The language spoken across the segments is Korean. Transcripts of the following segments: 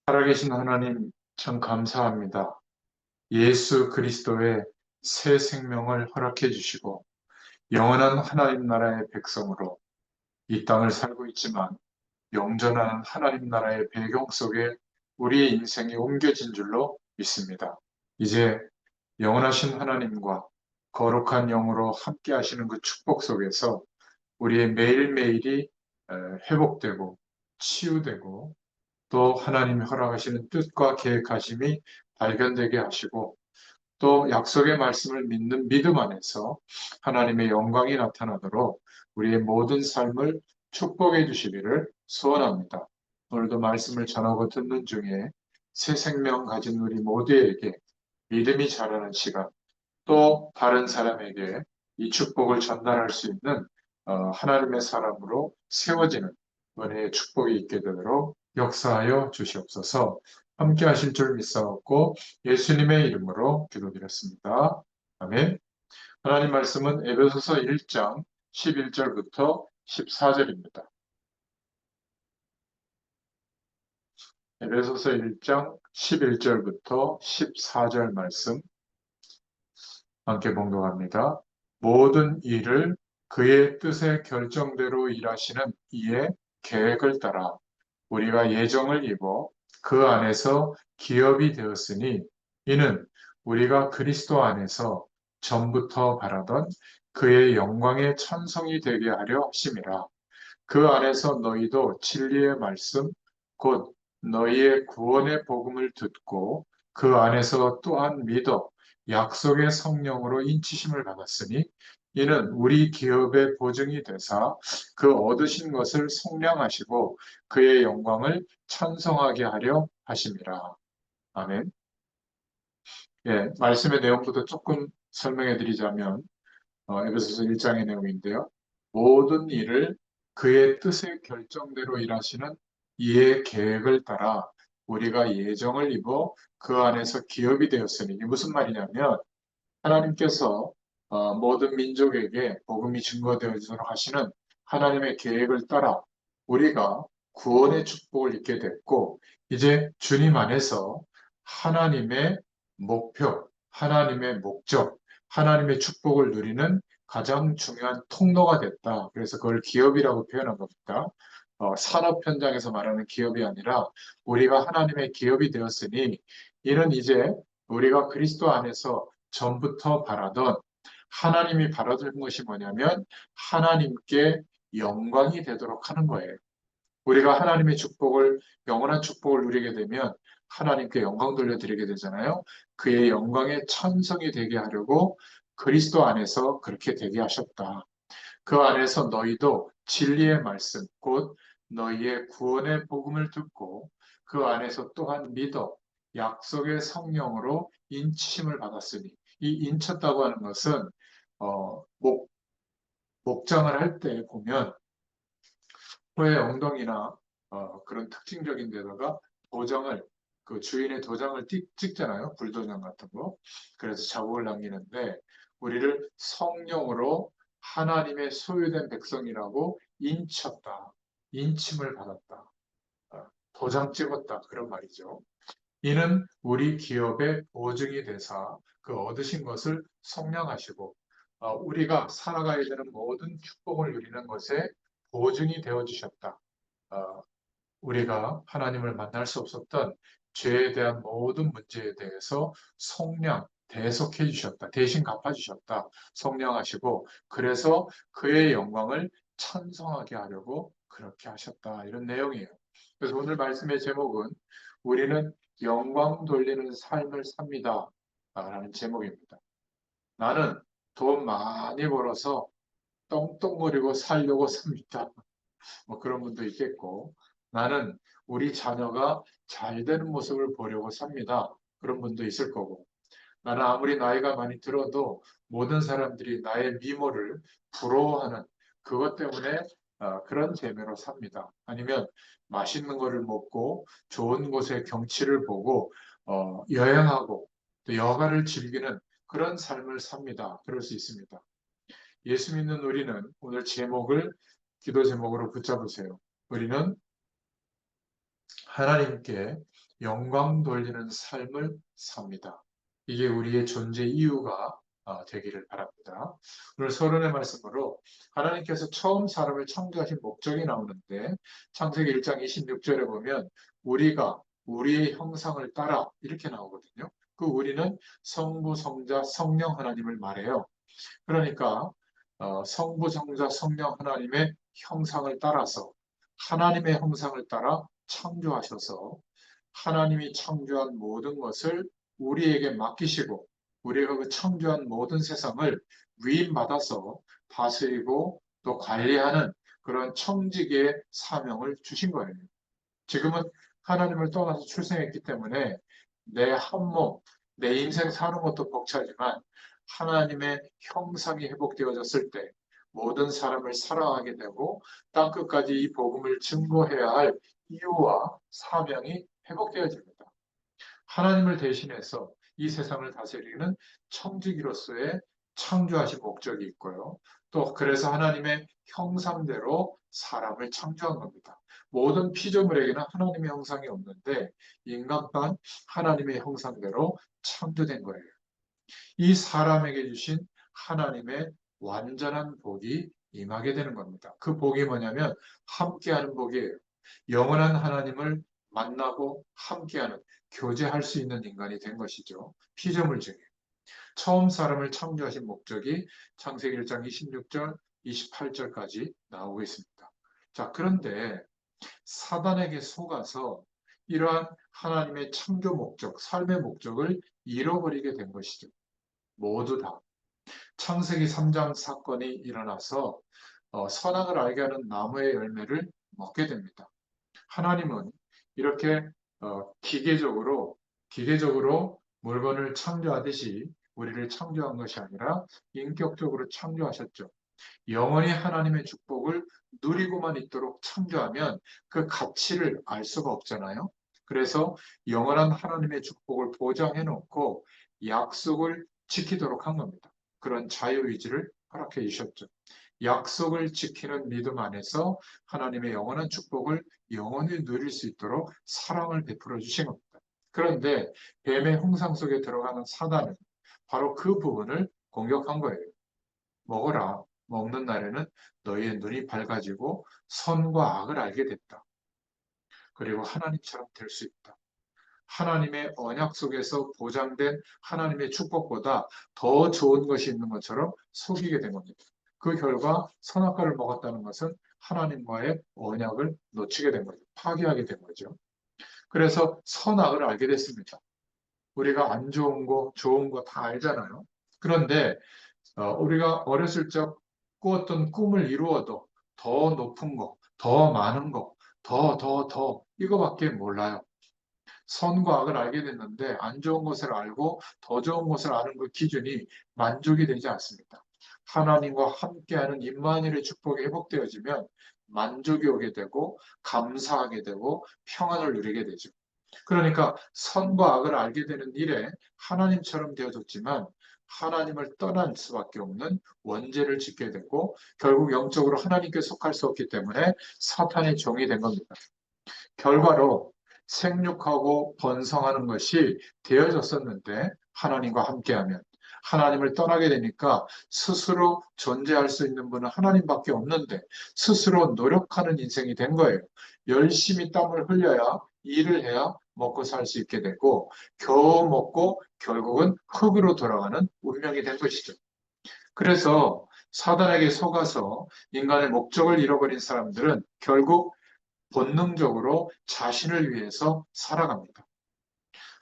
살아계신 하나님, 참 감사합니다. 예수 그리스도의 새 생명을 허락해 주시고, 영원한 하나님 나라의 백성으로 이 땅을 살고 있지만, 영전한 하나님 나라의 배경 속에 우리의 인생이 옮겨진 줄로 믿습니다. 이제 영원하신 하나님과 거룩한 영으로 함께 하시는 그 축복 속에서 우리의 매일매일이 회복되고 치유되고 또 하나님이 허락하시는 뜻과 계획하심이 발견되게 하시고 또 약속의 말씀을 믿는 믿음 안에서 하나님의 영광이 나타나도록 우리의 모든 삶을 축복해 주시기를 소원합니다. 오늘도 말씀을 전하고 듣는 중에 새 생명 가진 우리 모두에게 믿음이 자라는 시간, 또 다른 사람에게 이 축복을 전달할 수 있는 하나님의 사람으로 세워지는 은혜의 축복이 있게 되도록 역사하여 주시옵소서. 함께 하실 줄 믿사옵고 예수님의 이름으로 기도드렸습니다. 아멘. 하나님 말씀은 에베소서 1장 11절부터 14절입니다. 에베소서 1장 11절부터 14절 말씀 함께 봉독합니다. 모든 일을 그의 뜻의 결정대로 일하시는 이의 계획을 따라 우리가 예정을 입어 그 안에서 기업이 되었으니 이는 우리가 그리스도 안에서 전부터 바라던 그의 영광의 천성이 되게 하려 하심이라. 그 안에서 너희도 진리의 말씀 곧 너희의 구원의 복음을 듣고 그 안에서 또한 믿어 약속의 성령으로 인치심을 받았으니 이는 우리 기업의 보증이 되사 그 얻으신 것을 속량하시고 그의 영광을 찬송하게 하려 하심이라. 아멘. 예, 말씀의 내용부터 조금 설명해 드리자면 에베소서 1장의 내용인데요. 모든 일을 그의 뜻의 결정대로 일하시는 이의 계획을 따라 우리가 예정을 입어 그 안에서 기업이 되었으니 이게 무슨 말이냐면 하나님께서 모든 민족에게 복음이 증거되어지도록 하시는 하나님의 계획을 따라 우리가 구원의 축복을 입게 됐고 이제 주님 안에서 하나님의 목표, 하나님의 목적, 하나님의 축복을 누리는 가장 중요한 통로가 됐다. 그래서 그걸 기업이라고 표현한 겁니다. 산업 현장에서 말하는 기업이 아니라 우리가 하나님의 기업이 되었으니 이는 이제 우리가 그리스도 안에서 전부터 바라던 하나님이 바라던 것이 뭐냐면 하나님께 영광이 되도록 하는 거예요. 우리가 하나님의 축복을 영원한 축복을 누리게 되면 하나님께 영광 돌려드리게 되잖아요. 그의 영광의 천성이 되게 하려고 그리스도 안에서 그렇게 되게 하셨다. 그 안에서 너희도 진리의 말씀 곧 너희의 구원의 복음을 듣고 그 안에서 또한 믿어 약속의 성령으로 인치심을 받았으니 이 인쳤다고 하는 것은 어, 목, 목장을 할 때 보면 소의 엉덩이나 그런 특징적인 데다가 도장을 그 주인의 도장을 찍잖아요. 불도장 같은 거. 그래서 자국을 남기는데 우리를 성령으로 하나님의 소유된 백성이라고 인쳤다. 인침을 받았다. 도장 찍었다. 그런 말이죠. 이는 우리 기업의 보증이 되사 그 얻으신 것을 속량하시고 우리가 살아가야 되는 모든 축복을 누리는 것에 보증이 되어 주셨다. 어, 우리가 하나님을 만날 수 없었던 죄에 대한 모든 문제에 대해서 속량, 대속해 주셨다. 대신 갚아 주셨다. 속량하시고 그래서 그의 영광을 찬송하게 하려고 그렇게 하셨다. 이런 내용이에요. 그래서 오늘 말씀의 제목은 우리는 영광 돌리는 삶을 삽니다. 라는 제목입니다. 나는 돈 많이 벌어서 떵떵거리고 살려고 삽니다. 뭐 그런 분도 있겠고, 나는 우리 자녀가 잘 되는 모습을 보려고 삽니다. 그런 분도 있을 거고, 나는 아무리 나이가 많이 들어도 모든 사람들이 나의 미모를 부러워하는 그것 때문에 그런 재미로 삽니다. 아니면 맛있는 거를 먹고 좋은 곳의 경치를 보고 여행하고 또 여가를 즐기는 그런 삶을 삽니다. 그럴 수 있습니다. 예수 믿는 우리는 오늘 제목을 기도 제목으로 붙잡으세요. 우리는 하나님께 영광 돌리는 삶을 삽니다. 이게 우리의 존재 이유가 되기를 바랍니다. 오늘 서론의 말씀으로 하나님께서 처음 사람을 창조하신 목적이 나오는데 창세기 1장 26절에 보면 우리가 우리의 형상을 따라 이렇게 나오거든요. 그 우리는 성부, 성자, 성령 하나님을 말해요. 그러니까 성부, 성자, 성령 하나님의 형상을 따라서 하나님의 형상을 따라 창조하셔서 하나님이 창조한 모든 것을 우리에게 맡기시고 우리가 그 창조한 모든 세상을 위임받아서 다스리고 또 관리하는 그런 청지기의 사명을 주신 거예요. 지금은 하나님을 떠나서 출생했기 때문에 내 한몸, 내 인생 사는 것도 벅차지만 하나님의 형상이 회복되어졌을 때 모든 사람을 사랑하게 되고 땅끝까지 이 복음을 증거해야 할 이유와 사명이 회복되어집니다. 하나님을 대신해서 이 세상을 다스리는 청지기로서의 창조하신 목적이 있고요. 또 그래서 하나님의 형상대로 사람을 창조한 겁니다. 모든 피조물에게는 하나님의 형상이 없는데 인간만 하나님의 형상대로 창조된 거예요. 이 사람에게 주신 하나님의 완전한 복이 임하게 되는 겁니다. 그 복이 뭐냐면 함께하는 복이에요. 영원한 하나님을 만나고 함께하는 교제할 수 있는 인간이 된 것이죠. 피조물 중에. 처음 사람을 창조하신 목적이 창세기 1장 26절, 28절까지 나오고 있습니다. 자, 그런데 사단에게 속아서 이러한 하나님의 창조 목적, 삶의 목적을 잃어버리게 된 것이죠. 모두 다. 창세기 3장 사건이 일어나서 선악을 알게 하는 나무의 열매를 먹게 됩니다. 하나님은 이렇게 기계적으로 물건을 창조하듯이 우리를 창조한 것이 아니라 인격적으로 창조하셨죠. 영원히 하나님의 축복을 누리고만 있도록 창조하면 그 가치를 알 수가 없잖아요. 그래서 영원한 하나님의 축복을 보장해 놓고 약속을 지키도록 한 겁니다. 그런 자유의지를 허락해 주셨죠. 약속을 지키는 믿음 안에서 하나님의 영원한 축복을 영원히 누릴 수 있도록 사랑을 베풀어 주신 겁니다. 그런데 뱀의 홍상 속에 들어가는 사단은 바로 그 부분을 공격한 거예요. 먹어라. 먹는 날에는 너희의 눈이 밝아지고 선과 악을 알게 됐다. 그리고 하나님처럼 될 수 있다. 하나님의 언약 속에서 보장된 하나님의 축복보다 더 좋은 것이 있는 것처럼 속이게 된 겁니다. 그 결과 선악과를 먹었다는 것은 하나님과의 언약을 놓치게 된 거죠. 파기하게 된 거죠. 그래서 선악을 알게 됐습니다. 우리가 안 좋은 거, 좋은 거 다 알잖아요. 그런데 우리가 어렸을 적 꾸었던 꿈을 이루어도 더 높은 거, 더 많은 거, 더 이거밖에 몰라요. 선과 악을 알게 됐는데 안 좋은 것을 알고 더 좋은 것을 아는 그 기준이 만족이 되지 않습니다. 하나님과 함께하는 임마누엘의 축복이 회복되어지면 만족이 오게 되고 감사하게 되고 평안을 누리게 되죠. 그러니까 선과 악을 알게 되는 일에 하나님처럼 되어졌지만 하나님을 떠날 수밖에 없는 원죄를 짓게 되고 결국 영적으로 하나님께 속할 수 없기 때문에 사탄의 종이 된 겁니다. 결과로 생육하고 번성하는 것이 되어졌었는데 하나님과 함께하면 하나님을 떠나게 되니까 스스로 존재할 수 있는 분은 하나님밖에 없는데 스스로 노력하는 인생이 된 거예요. 열심히 땀을 흘려야 일을 해야 먹고 살 수 있게 되고 겨우 먹고 결국은 흙으로 돌아가는 운명이 된 것이죠. 그래서 사단에게 속아서 인간의 목적을 잃어버린 사람들은 결국 본능적으로 자신을 위해서 살아갑니다.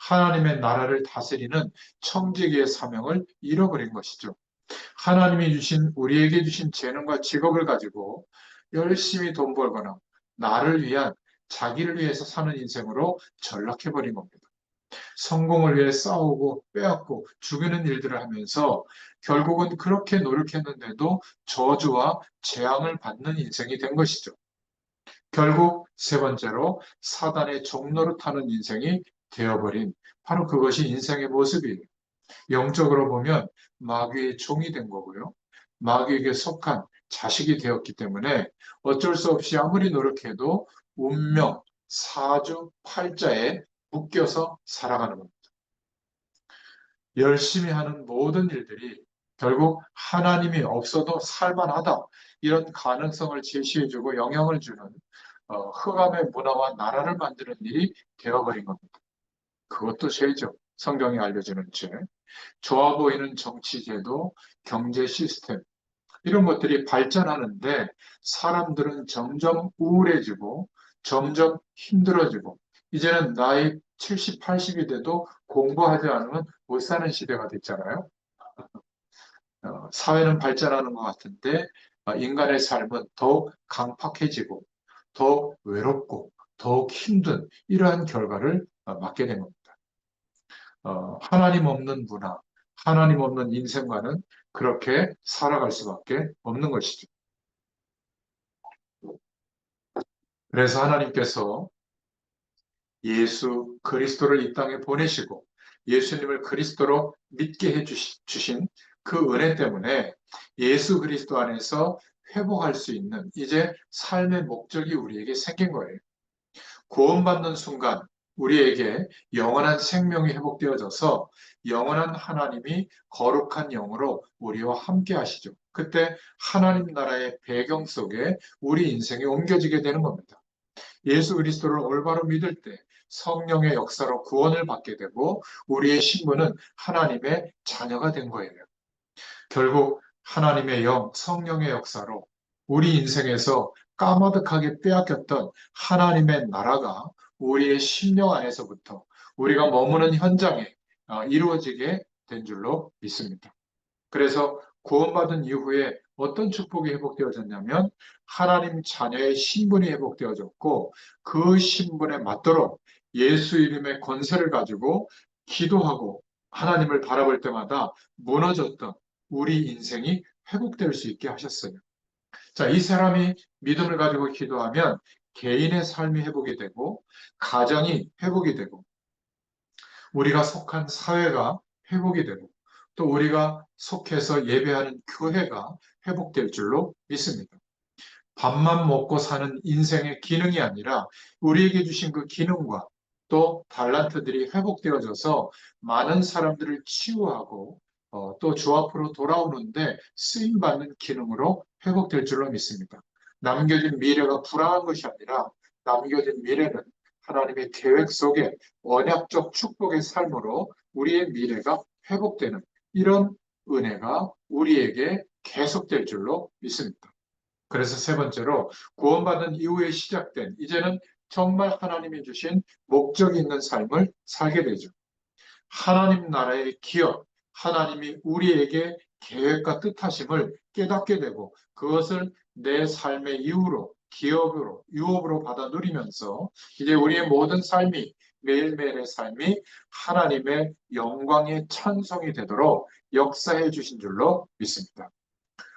하나님의 나라를 다스리는 청지기의 사명을 잃어버린 것이죠. 하나님이 주신 우리에게 주신 재능과 직업을 가지고 열심히 돈 벌거나 나를 위한 자기를 위해서 사는 인생으로 전락해버린 겁니다. 성공을 위해 싸우고 빼앗고 죽이는 일들을 하면서 결국은 그렇게 노력했는데도 저주와 재앙을 받는 인생이 된 것이죠. 결국 세 번째로 사단의 종로를 타는 인생이 되어버린 바로 그것이 인생의 모습이에요. 영적으로 보면 마귀의 종이 된 거고요. 마귀에게 속한 자식이 되었기 때문에 어쩔 수 없이 아무리 노력해도 운명, 사주, 팔자에 묶여서 살아가는 겁니다. 열심히 하는 모든 일들이 결국 하나님이 없어도 살만하다. 이런 가능성을 제시해주고 영향을 주는 흑암의 문화와 나라를 만드는 일이 되어버린 겁니다. 그것도 죄죠. 성경이 알려주는 죄. 좋아 보이는 정치제도, 경제 시스템, 이런 것들이 발전하는데 사람들은 점점 우울해지고 점점 힘들어지고 이제는 나이 70, 80이 돼도 공부하지 않으면 못 사는 시대가 됐잖아요. 사회는 발전하는 것 같은데 인간의 삶은 더욱 강팍해지고 더욱 외롭고 더욱 힘든 이러한 결과를 맞게 된 겁니다. 하나님 없는 문화, 하나님 없는 인생과는 그렇게 살아갈 수밖에 없는 것이죠. 그래서 하나님께서 예수 그리스도를 이 땅에 보내시고 예수님을 그리스도로 믿게 주신 그 은혜 때문에 예수 그리스도 안에서 회복할 수 있는 이제 삶의 목적이 우리에게 생긴 거예요. 구원받는 순간 우리에게 영원한 생명이 회복되어져서 영원한 하나님이 거룩한 영으로 우리와 함께 하시죠. 그때 하나님 나라의 배경 속에 우리 인생이 옮겨지게 되는 겁니다. 예수 그리스도를 올바로 믿을 때 성령의 역사로 구원을 받게 되고 우리의 신분은 하나님의 자녀가 된 거예요. 결국 하나님의 영, 성령의 역사로 우리 인생에서 까마득하게 빼앗겼던 하나님의 나라가 우리의 심령 안에서부터 우리가 머무는 현장에 이루어지게 된 줄로 믿습니다. 그래서 구원받은 이후에 어떤 축복이 회복되어졌냐면 하나님 자녀의 신분이 회복되어졌고 그 신분에 맞도록 예수 이름의 권세를 가지고 기도하고 하나님을 바라볼 때마다 무너졌던 우리 인생이 회복될 수 있게 하셨어요. 자, 이 사람이 믿음을 가지고 기도하면 개인의 삶이 회복이 되고 가정이 회복이 되고 우리가 속한 사회가 회복이 되고 또 우리가 속해서 예배하는 교회가 회복될 줄로 믿습니다. 밥만 먹고 사는 인생의 기능이 아니라 우리에게 주신 그 기능과 또 달란트들이 회복되어져서 많은 사람들을 치유하고 또 주 앞으로 돌아오는데 쓰임받는 기능으로 회복될 줄로 믿습니다. 남겨진 미래가 불안한 것이 아니라 남겨진 미래는 하나님의 계획 속에 언약적 축복의 삶으로 우리의 미래가 회복되는 이런 은혜가 우리에게 계속될 줄로 믿습니다. 그래서 세 번째로 구원받은 이후에 시작된 이제는 정말 하나님이 주신 목적이 있는 삶을 살게 되죠. 하나님 나라의 기업, 하나님이 우리에게 계획과 뜻하심을 깨닫게 되고 그것을 내 삶의 이유로, 기업으로, 유업으로 받아 누리면서 이제 우리의 모든 삶이 매일매일의 삶이 하나님의 영광의 찬송이 되도록 역사해 주신 줄로 믿습니다.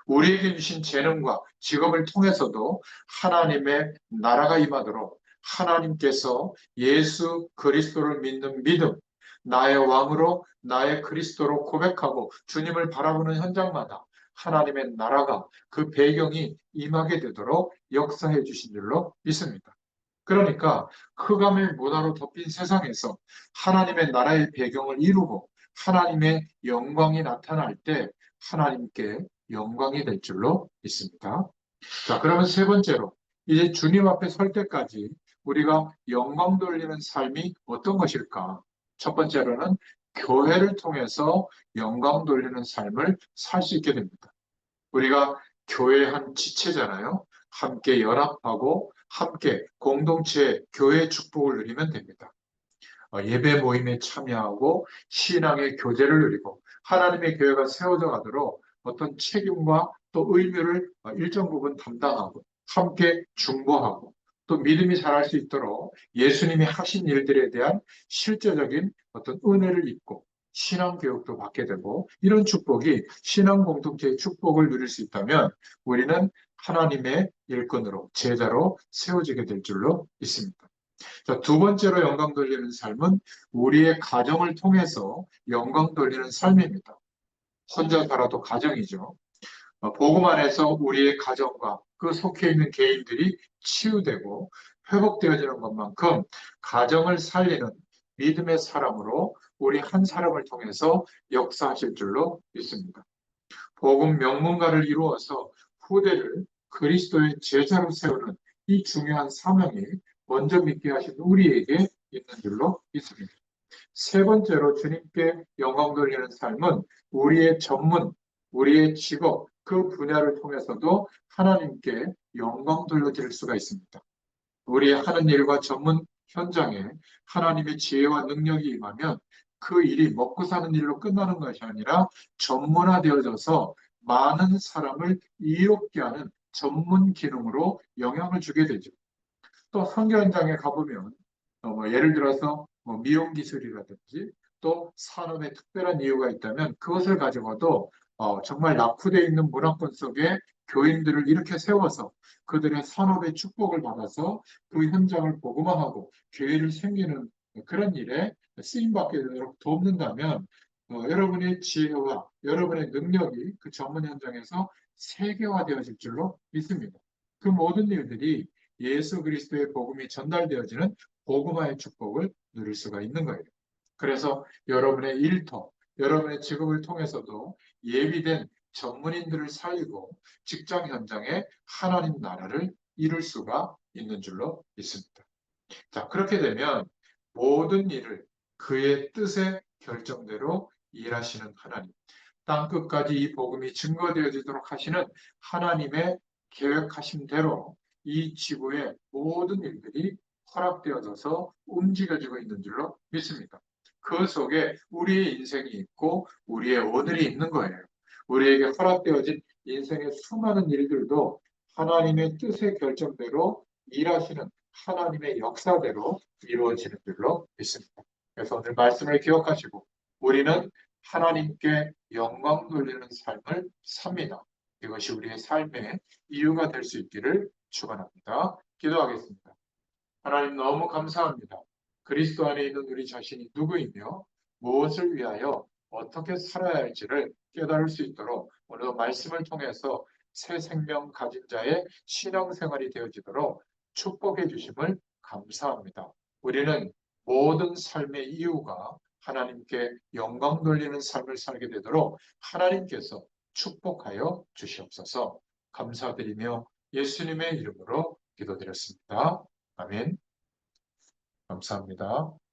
우리에게 주신 재능과 직업을 통해서도 하나님의 나라가 임하도록 하나님께서 예수 그리스도를 믿는 믿음, 나의 왕으로 나의 그리스도로 고백하고 주님을 바라보는 현장마다 하나님의 나라가 그 배경이 임하게 되도록 역사해 주신 줄로 믿습니다. 그러니까 흑암의 문화로 덮인 세상에서 하나님의 나라의 배경을 이루고 하나님의 영광이 나타날 때 하나님께 영광이 될 줄로 믿습니다. 자, 그러면 세 번째로 이제 주님 앞에 설 때까지 우리가 영광 돌리는 삶이 어떤 것일까? 첫 번째로는 교회를 통해서 영광 돌리는 삶을 살 수 있게 됩니다. 우리가 교회의 한 지체잖아요. 함께 연합하고 함께 공동체 교회의 축복을 누리면 됩니다. 예배 모임에 참여하고 신앙의 교제를 누리고 하나님의 교회가 세워져 가도록 어떤 책임과 또 의무를 일정 부분 담당하고 함께 중보하고 또 믿음이 자랄 수 있도록 예수님이 하신 일들에 대한 실제적인 어떤 은혜를 입고 신앙 교육도 받게 되고 이런 축복이 신앙 공동체의 축복을 누릴 수 있다면 우리는 하나님의 일꾼으로 제자로 세워지게 될 줄로 믿습니다. 자, 두 번째로 영광 돌리는 삶은 우리의 가정을 통해서 영광 돌리는 삶입니다. 혼자 살아도 가정이죠. 복음 안에서 우리의 가정과 그 속해 있는 개인들이 치유되고 회복되어지는 것만큼 가정을 살리는 믿음의 사람으로 우리 한 사람을 통해서 역사하실 줄로 믿습니다. 복음 명문가를 이루어서 후대를 그리스도의 제자로 세우는 이 중요한 사명이 먼저 믿게 하신 우리에게 있는 줄로 믿습니다. 세 번째로 주님께 영광 돌리는 삶은 우리의 전문, 우리의 직업, 그 분야를 통해서도 하나님께 영광 돌려드릴 수가 있습니다. 우리의 하는 일과 전문 현장에 하나님의 지혜와 능력이 임하면 그 일이 먹고 사는 일로 끝나는 것이 아니라 전문화되어져서 많은 사람을 이롭게 하는 전문 기능으로 영향을 주게 되죠. 또 선교 현장에 가보면 예를 들어서 미용 기술이라든지 또 산업에 특별한 이유가 있다면 그것을 가지고도 정말 낙후되어 있는 문화권 속에 교인들을 이렇게 세워서 그들의 산업의 축복을 받아서 그 현장을 복음화하고 교회를 생기는 그런 일에 쓰임받게 되도록 돕는다면 여러분의 지혜와 여러분의 능력이 그 전문 현장에서 세계화되어질 줄로 믿습니다. 그 모든 일들이 예수 그리스도의 복음이 전달되어지는 복음화의 축복을 누릴 수가 있는 거예요. 그래서 여러분의 일터, 여러분의 직업을 통해서도 예비된 전문인들을 살리고 직장 현장에 하나님 나라를 이룰 수가 있는 줄로 믿습니다. 자, 그렇게 되면 모든 일을 그의 뜻의 결정대로 일하시는 하나님, 땅 끝까지 이 복음이 증거되어지도록 하시는 하나님의 계획하신 대로 이 지구의 모든 일들이 허락되어져서 움직여지고 있는 줄로 믿습니다. 그 속에 우리의 인생이 있고 우리의 오늘이 있는 거예요. 우리에게 허락되어진 인생의 수많은 일들도 하나님의 뜻의 결정대로 일하시는 하나님의 역사대로 이루어지는 줄로 믿습니다. 그래서 오늘 말씀을 기억하시고 우리는 하나님께 영광 돌리는 삶을 삽니다. 이것이 우리의 삶의 이유가 될 수 있기를 축원합니다. 기도하겠습니다. 하나님 너무 감사합니다. 그리스도 안에 있는 우리 자신이 누구이며 무엇을 위하여 어떻게 살아야 할지를 깨달을 수 있도록 오늘 말씀을 통해서 새 생명 가진 자의 신앙생활이 되어지도록 축복해 주심을 감사합니다. 우리는 모든 삶의 이유가 하나님께 영광 돌리는 삶을 살게 되도록 하나님께서 축복하여 주시옵소서. 감사드리며 예수님의 이름으로 기도드렸습니다. 아멘. 감사합니다.